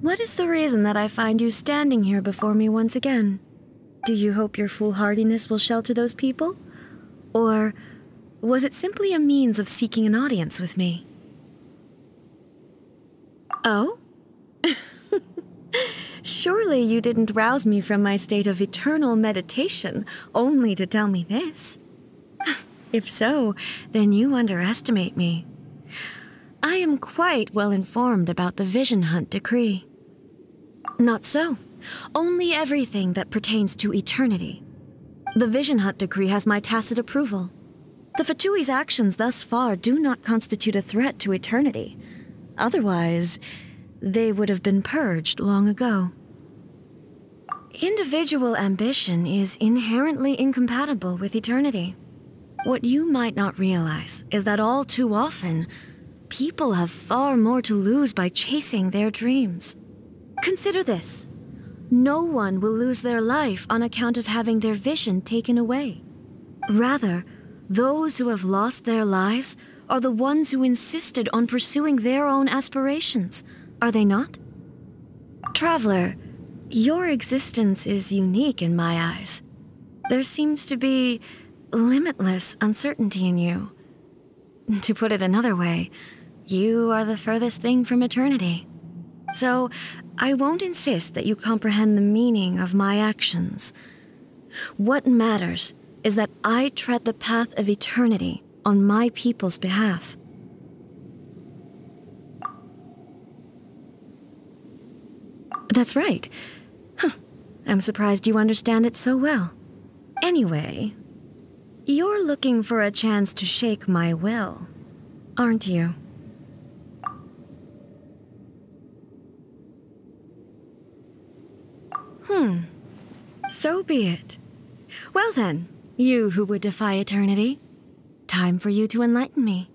What is the reason that I find you standing here before me once again? Do you hope your foolhardiness will shelter those people? Or was it simply a means of seeking an audience with me? Oh? Surely you didn't rouse me from my state of eternal meditation only to tell me this. If so, then you underestimate me. I am quite well informed about the Vision Hunt decree. Not so. Only everything that pertains to eternity. The Vision Hunt decree has my tacit approval. The Fatui's actions thus far do not constitute a threat to eternity. Otherwise, they would have been purged long ago. Individual ambition is inherently incompatible with eternity. What you might not realize is that all too often, people have far more to lose by chasing their dreams. Consider this. No one will lose their life on account of having their vision taken away. Rather, those who have lost their lives are the ones who insisted on pursuing their own aspirations, are they not? Traveler, your existence is unique in my eyes. There seems to be limitless uncertainty in you. To put it another way, you are the furthest thing from eternity. So, I won't insist that you comprehend the meaning of my actions. What matters is that I tread the path of eternity on my people's behalf. That's right. I'm surprised you understand it so well. Anyway, you're looking for a chance to shake my will, aren't you? So be it. Well then, you who would defy eternity, time for you to enlighten me.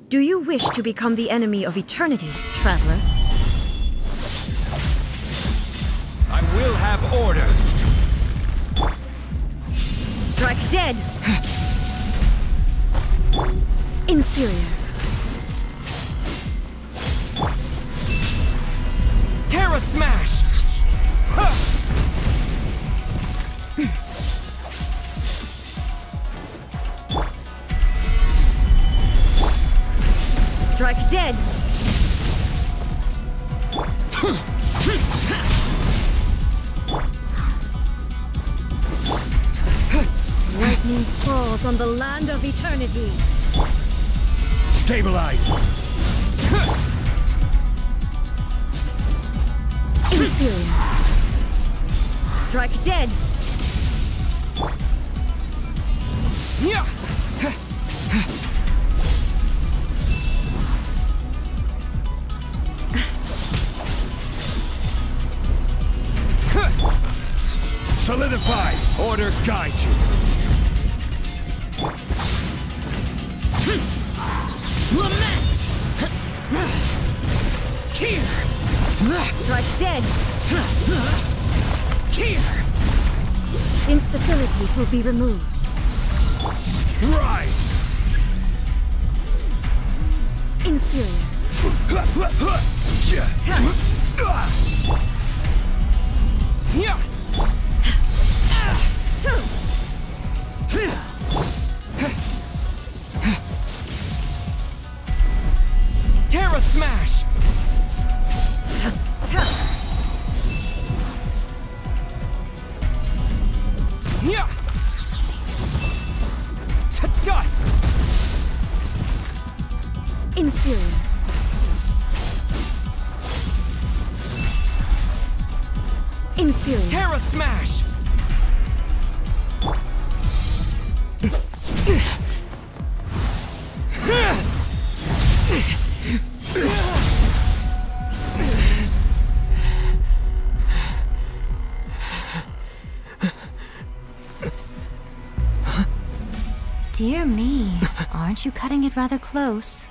Do you wish to become the enemy of eternity, traveler? I will have order. Strike dead! Inferior. Terra Smash! Strike dead! Lightning falls on the land of eternity. Stabilize! Inferior. Strike dead! Solidify! Order guide you! Lament! Strike dead! Instabilities will be removed. Rise! Inferior. Terra Smash! To dust! Inferior. Inferior. Terra Smash! Dear me, aren't you cutting it rather close?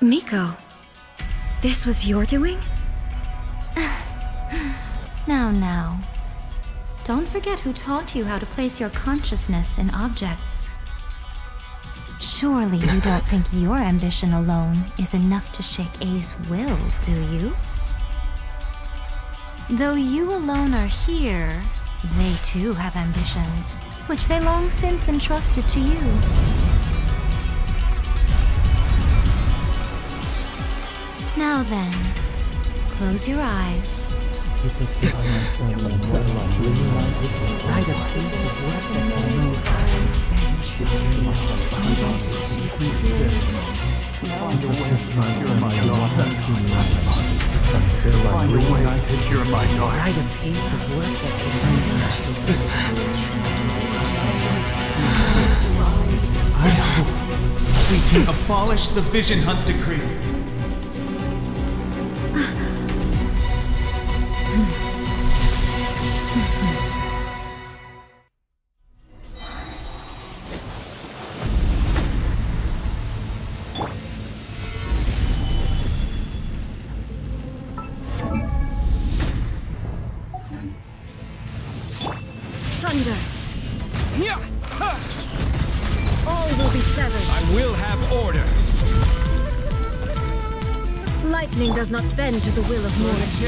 Miko, this was your doing? Now. Don't forget who taught you how to place your consciousness in objects. Surely you don't think your ambition alone is enough to shake A's will, do you? Though you alone are here, they too have ambitions, which they long since entrusted to you. Now then, close your eyes. I hope we can abolish the Vision Hunt Decree. Lightning does not bend to the will of mortals.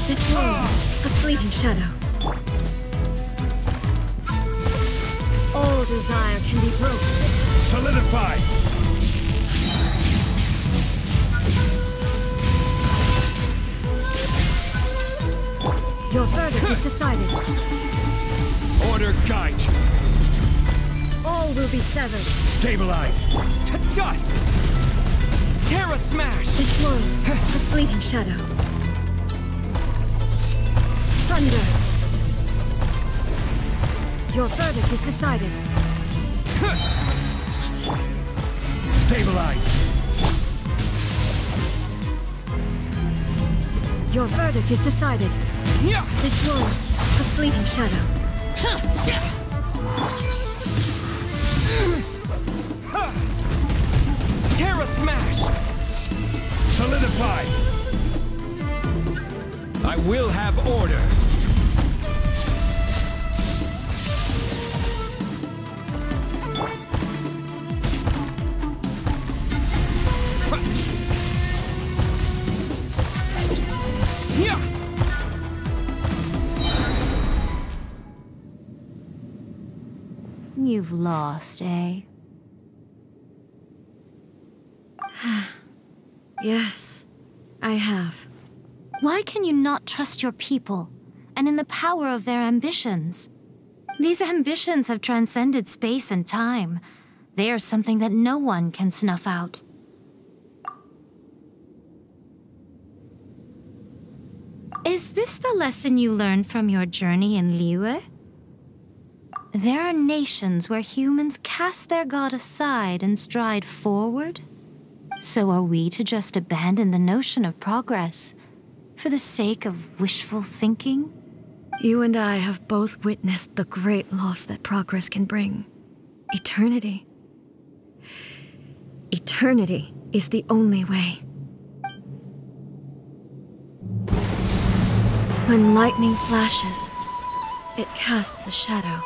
This world, a fleeting shadow. All desire can be broken. Solidified! Your verdict is decided. Order guide you. All will be severed. Stabilize. To dust! Terra smash! This world, a fleeting shadow. Thunder! Your verdict is decided. Stabilize! Your verdict is decided. This world, a fleeting shadow. Terra smash! Solidified! I will have order. You've lost, eh? Yes, I have. Why can you not trust your people, and in the power of their ambitions? These ambitions have transcended space and time. They are something that no one can snuff out. Is this the lesson you learned from your journey in Liyue? There are nations where humans cast their god aside and stride forward. So are we to just abandon the notion of progress for the sake of wishful thinking? You and I have both witnessed the great loss that progress can bring. Eternity. Eternity is the only way. When lightning flashes, it casts a shadow.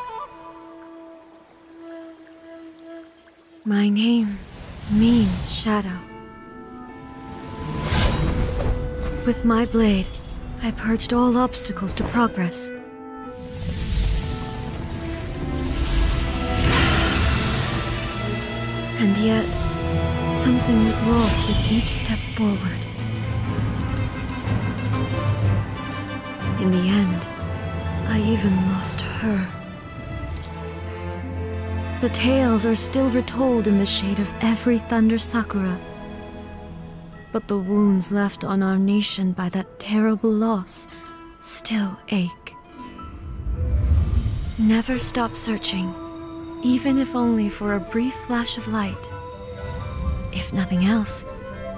My name means shadow. With my blade, I purged all obstacles to progress. And yet, something was lost with each step forward. In the end, I even lost her. The tales are still retold in the shade of every thunder sakura. But the wounds left on our nation by that terrible loss still ache. Never stop searching, even if only for a brief flash of light. If nothing else,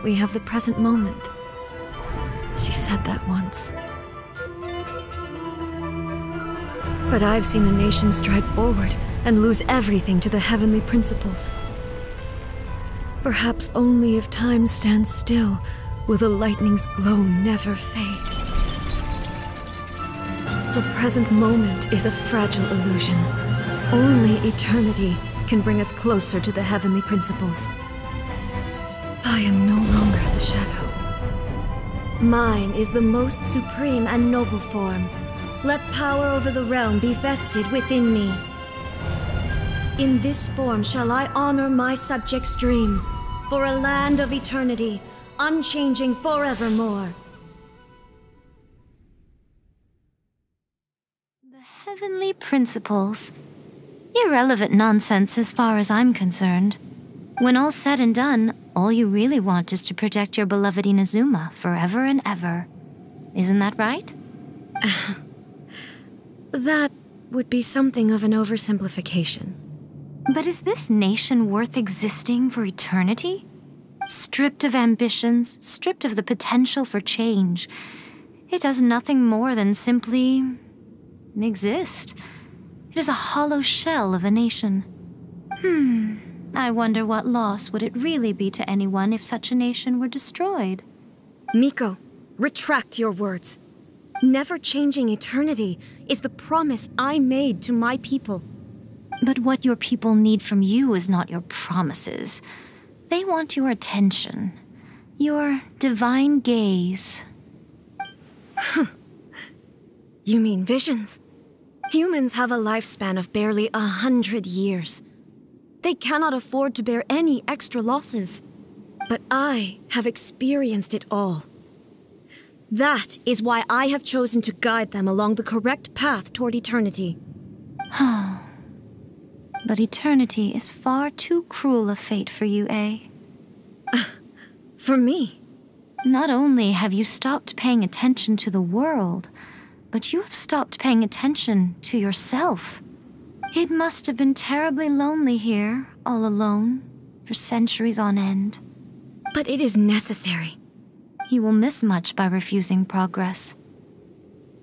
we have the present moment. She said that once. But I've seen a nation stride forward and lose everything to the heavenly principles. Perhaps only if time stands still will the lightning's glow never fade. The present moment is a fragile illusion. Only eternity can bring us closer to the heavenly principles. I am no longer the shadow. Mine is the most supreme and noble form. Let power over the realm be vested within me. In this form shall I honor my subjects' dream, for a land of eternity, unchanging forevermore. The heavenly principles. Irrelevant nonsense as far as I'm concerned. When all's said and done, all you really want is to protect your beloved Inazuma forever and ever. Isn't that right? That would be something of an oversimplification. But is this nation worth existing for eternity? Stripped of ambitions, stripped of the potential for change, it does nothing more than simply exist. It is a hollow shell of a nation. I wonder what loss would it really be to anyone if such a nation were destroyed? Miko, retract your words. Never changing eternity is the promise I made to my people. But what your people need from you is not your promises. They want your attention, your divine gaze. You mean visions? Humans have a lifespan of barely 100 years. They cannot afford to bear any extra losses. But I have experienced it all. That is why I have chosen to guide them along the correct path toward eternity. But eternity is far too cruel a fate for you, eh? For me? Not only have you stopped paying attention to the world, but you have stopped paying attention to yourself. It must have been terribly lonely here, all alone, for centuries on end. But it is necessary. You will miss much by refusing progress.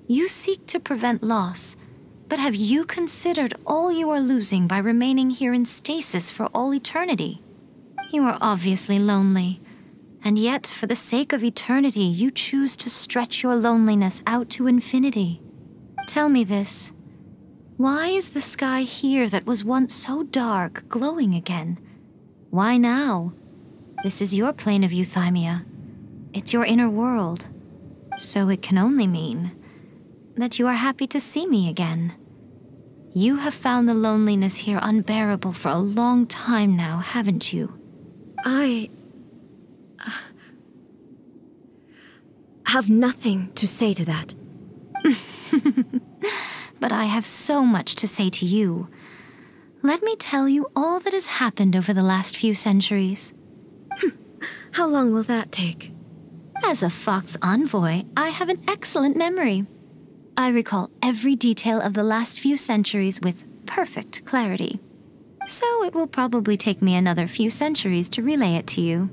You seek to prevent loss, but have you considered all you are losing by remaining here in stasis for all eternity? You are obviously lonely, and yet for the sake of eternity you choose to stretch your loneliness out to infinity. Tell me this. Why is the sky here that was once so dark glowing again? Why now? This is your plane of euthymia. It's your inner world. So it can only mean that you are happy to see me again. You have found the loneliness here unbearable for a long time now, haven't you? I have nothing to say to that. But I have so much to say to you. Let me tell you all that has happened over the last few centuries. How long will that take? As a Fox envoy, I have an excellent memory. I recall every detail of the last few centuries with perfect clarity. So it will probably take me another few centuries to relay it to you.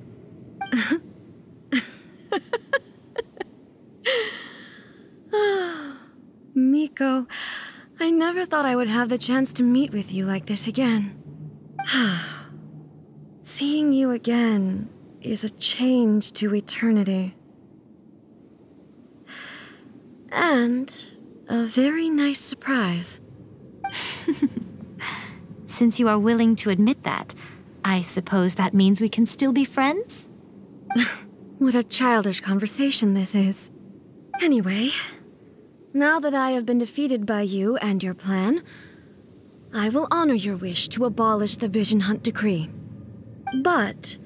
Miko, I never thought I would have the chance to meet with you like this again. Seeing you again is a change to eternity. And a very nice surprise. Since you are willing to admit that, I suppose that means we can still be friends? What a childish conversation this is. Anyway, now that I have been defeated by you and your plan, I will honor your wish to abolish the Vision Hunt Decree. But,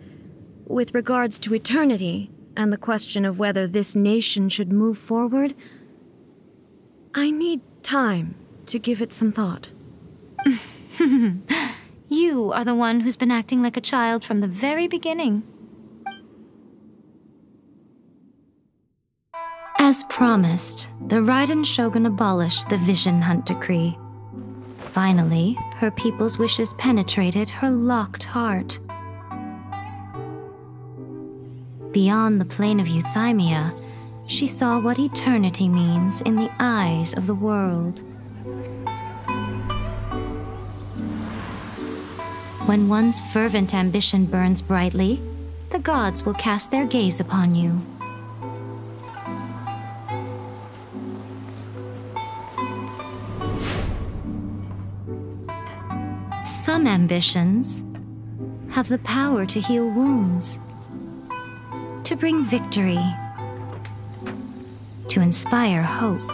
with regards to eternity and the question of whether this nation should move forward, I need time to give it some thought. You are the one who's been acting like a child from the very beginning. As promised, the Raiden Shogun abolished the Vision Hunt Decree. Finally, her people's wishes penetrated her locked heart. Beyond the plane of euthymia, she saw what eternity means in the eyes of the world. When one's fervent ambition burns brightly, the gods will cast their gaze upon you. Some ambitions have the power to heal wounds, to bring victory, to inspire hope.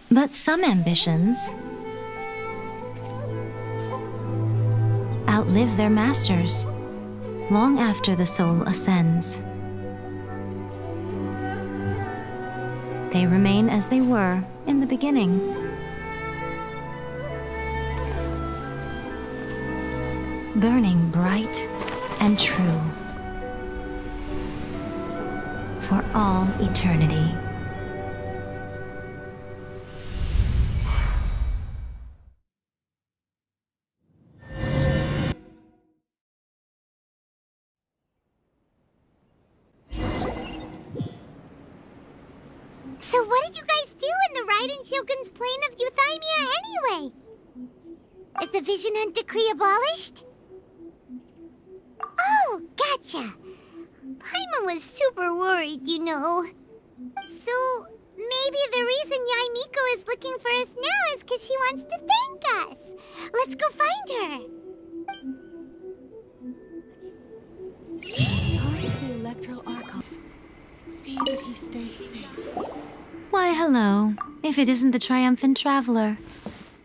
But some ambitions outlive their masters long after the soul ascends. They remain as they were in the beginning. Burning bright and true for all eternity. So what did you guys do in the Raiden Shogun's plane of Euthymia anyway? Is the Vision Hunt decree abolished? Oh, gotcha. Paimon was super worried, you know. So maybe the reason Yaimiko is looking for us now is because she wants to thank us. Let's go find her. Talk to the Electro Archon. See that he stays safe. Why, hello, if it isn't the triumphant traveler.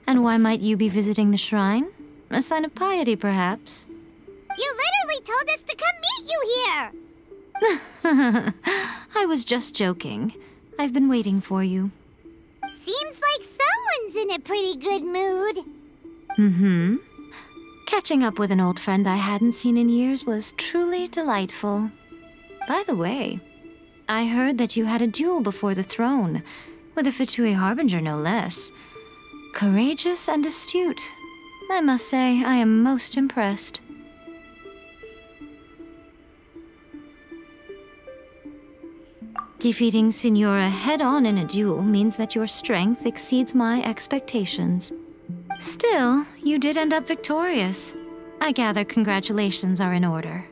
And why might you be visiting the shrine? A sign of piety, perhaps? You literally told us to come meet you here! I was just joking. I've been waiting for you. Seems like someone's in a pretty good mood. Mm-hmm. Catching up with an old friend I hadn't seen in years was truly delightful. By the way, I heard that you had a duel before the throne, with a Fatui Harbinger no less. Courageous and astute. I must say, I am most impressed. Defeating Signora head-on in a duel means that your strength exceeds my expectations. Still, you did end up victorious. I gather congratulations are in order.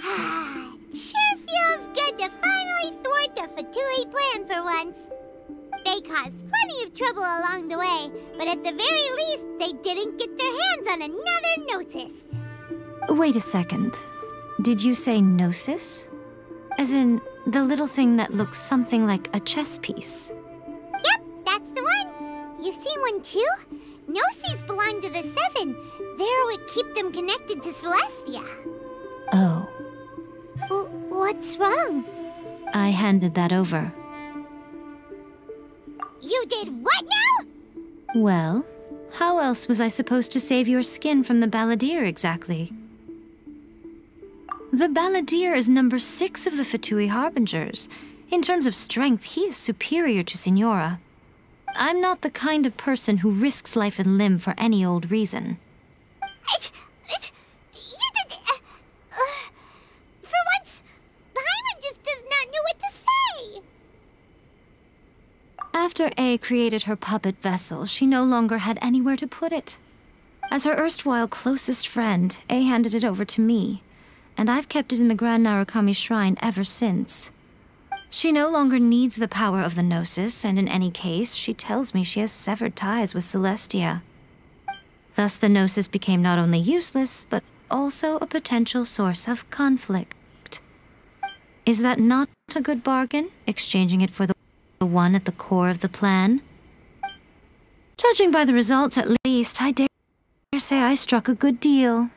Sure feels good to finally thwart the Fatui plan for once. They caused plenty of trouble along the way, but at the very least, they didn't get their hands on another Gnosis. Wait a second. Did you say Gnosis? As in, the little thing that looks something like a chess piece? Yep, that's the one. You've seen one too? Gnosis belong to the Seven. They're what keep them connected to Celestia. Oh. What's wrong? I handed that over. You did what now? Well, how else was I supposed to save your skin from the Balladeer exactly? The Balladeer is number 6 of the Fatui Harbingers. In terms of strength, he is superior to Signora. I'm not the kind of person who risks life and limb for any old reason. You did... for once, Paimon just does not know what to say. After A created her puppet vessel, she no longer had anywhere to put it. As her erstwhile closest friend, A handed it over to me, and I've kept it in the Grand Narukami Shrine ever since. She no longer needs the power of the Gnosis, and in any case, she tells me she has severed ties with Celestia. Thus the Gnosis became not only useless, but also a potential source of conflict. Is that not a good bargain, exchanging it for the one at the core of the plan? Judging by the results, at least, I dare say I struck a good deal.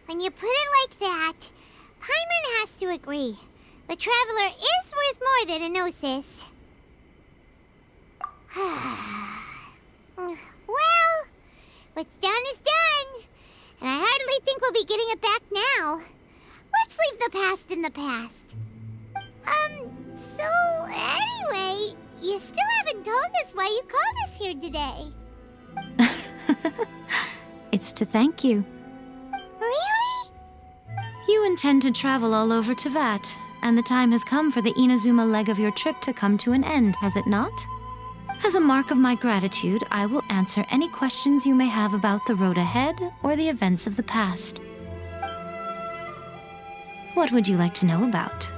When you put it like that, Paimon has to agree. The Traveler is worth more than a Gnosis. Well, what's done is done. And I hardly think we'll be getting it back now. Let's leave the past in the past. So anyway, you still haven't told us why you called us here today. It's to thank you. Really? You intend to travel all over Teyvat, and the time has come for the Inazuma leg of your trip to come to an end, has it not? As a mark of my gratitude, I will answer any questions you may have about the road ahead or the events of the past. What would you like to know about?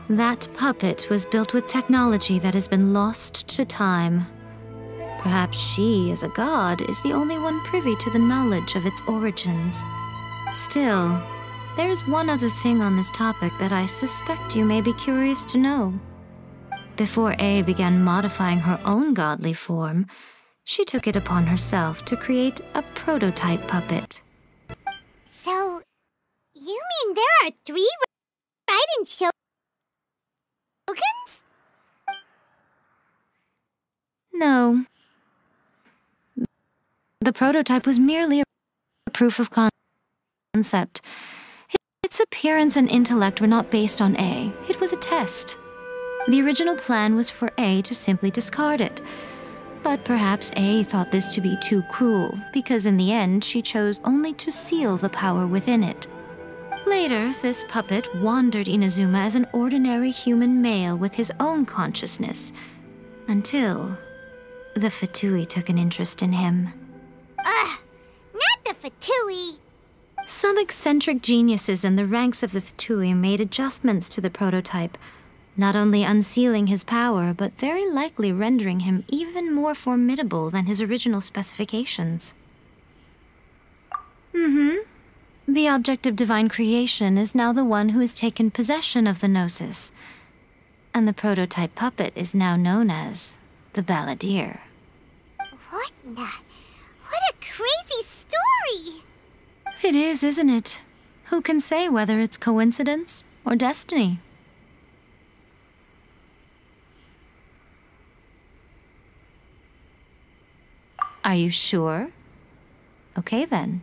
That puppet was built with technology that has been lost to time. Perhaps she, as a god, is the only one privy to the knowledge of its origins. Still, there is one other thing on this topic that I suspect you may be curious to know. Before A began modifying her own godly form, she took it upon herself to create a prototype puppet. So, you mean there are 3 Raiden Shogans? No. The prototype was merely a proof of concept. Its appearance and intellect were not based on A. It was a test. The original plan was for A to simply discard it. But perhaps A thought this to be too cruel, because in the end she chose only to seal the power within it. Later, this puppet wandered Inazuma as an ordinary human male with his own consciousness, until the Fatui took an interest in him. Ugh! Not the Fatui! Some eccentric geniuses in the ranks of the Fatui made adjustments to the prototype, not only unsealing his power, but very likely rendering him even more formidable than his original specifications. The object of divine creation is now the one who has taken possession of the Gnosis, and the prototype puppet is now known as the Balladeer. What a crazy story! It is, isn't it? Who can say whether it's coincidence or destiny? Are you sure? Okay then.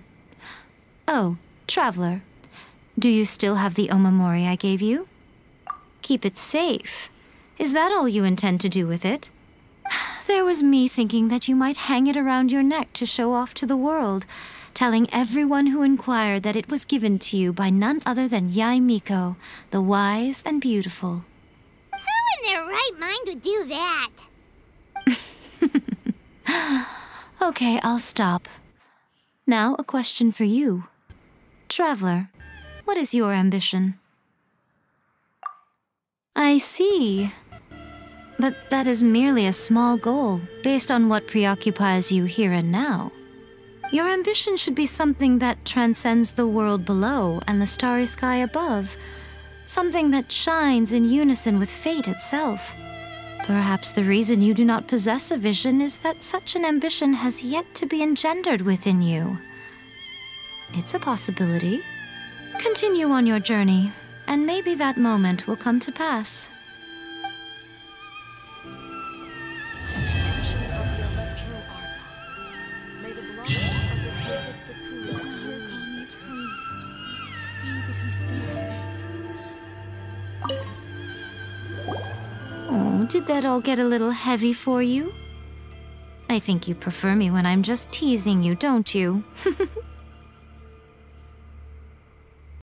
Oh, Traveler, do you still have the omamori I gave you? Keep it safe. Is that all you intend to do with it? There was me thinking that you might hang it around your neck to show off to the world, telling everyone who inquired that it was given to you by none other than Yae Miko, the wise and beautiful. Who in their right mind would do that? Okay, I'll stop. Now, a question for you. Traveler, what is your ambition? I see. But that is merely a small goal, based on what preoccupies you here and now. Your ambition should be something that transcends the world below and the starry sky above. Something that shines in unison with fate itself. Perhaps the reason you do not possess a vision is that such an ambition has yet to be engendered within you. It's a possibility. Continue on your journey, and maybe that moment will come to pass. May the blossoms of the sacred Sakura hear calmly trees. See that he stays safe. Oh, did that all get a little heavy for you? I think you prefer me when I'm just teasing you, don't you?